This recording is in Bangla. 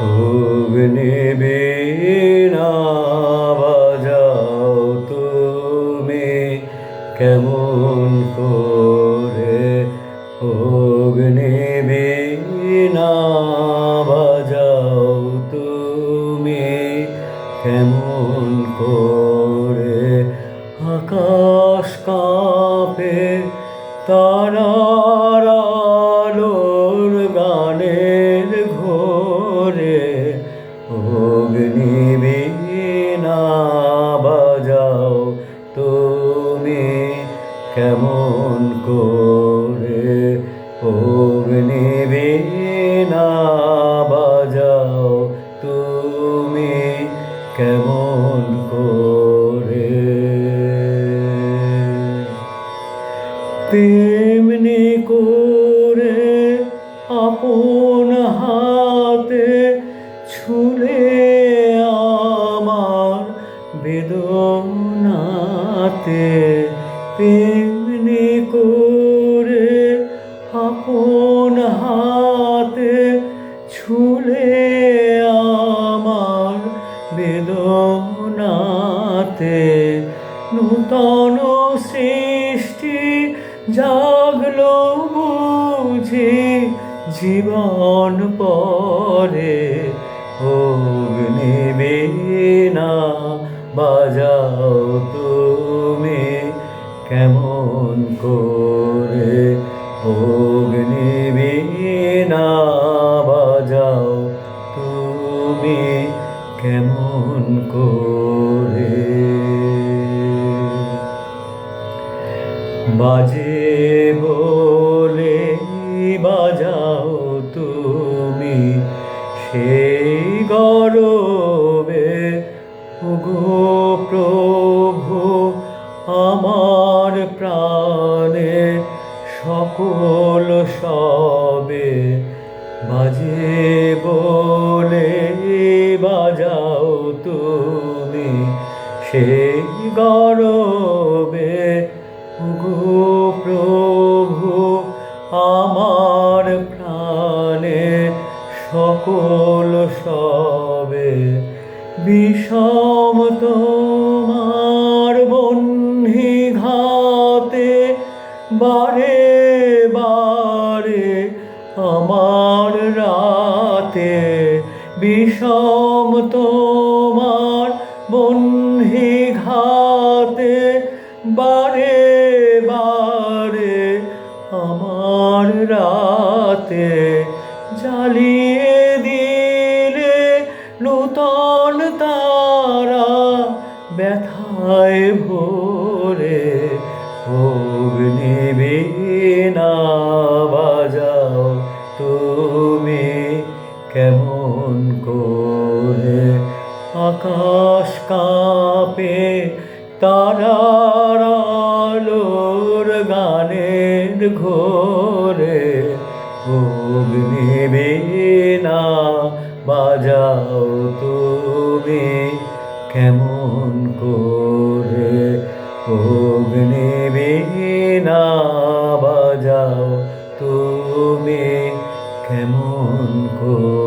অগ্নিবীণা বাজাও তুমি কেমন করে, অগ্নিবীণা বাজাও তুমি কেমন করে। আকাশ কাঁপে তারার আলোর গানের ঘোরে, অগ্নিবীণা বাজাও তুমি কেমন করে, অগ্নিবীণা বাজাও তুমি কেমন করে। তেমনি করে আপন হাতে ছুলে আমার বেদনাতে, তেমনি করে আপন হাতে ছুলে আমার বেদনাতে। নূতন সৃষ্টি জাগলো বুঝি জীবন পরে, অগ্নিবীণা বাজাও তুমি কেমন করে, অগ্নিবীণা বাজাও তুমি কেমন করে। বাজে বলে বাজাও তুমি সেই গরবে, ওগো প্রভু আমার প্রাণে সকল সবে। বাজে বলে বাজাও তুমি সেই গরবে, ওগো প্রভু আমার প্রাণে সকল সবে। বিষম তোমার বহ্নি ঘাতে বারে বারে আমার রাতে, বিষম তোমার বহ্নি ঘাতে বারে বারে আমার রাতে। জ্বালিয়ে দিলে নূতন তারা ব্যথায় ভরে, অগ্নিবীণা বাজাও তুমি কেমন করে। আকাশ কাঁপে তারার আলোর গানের ঘোরে, অগ্নিবীণা বাজাও তুমি কেমন করে, অগ্নিবীণা বাজাও তুমি কেমন করে।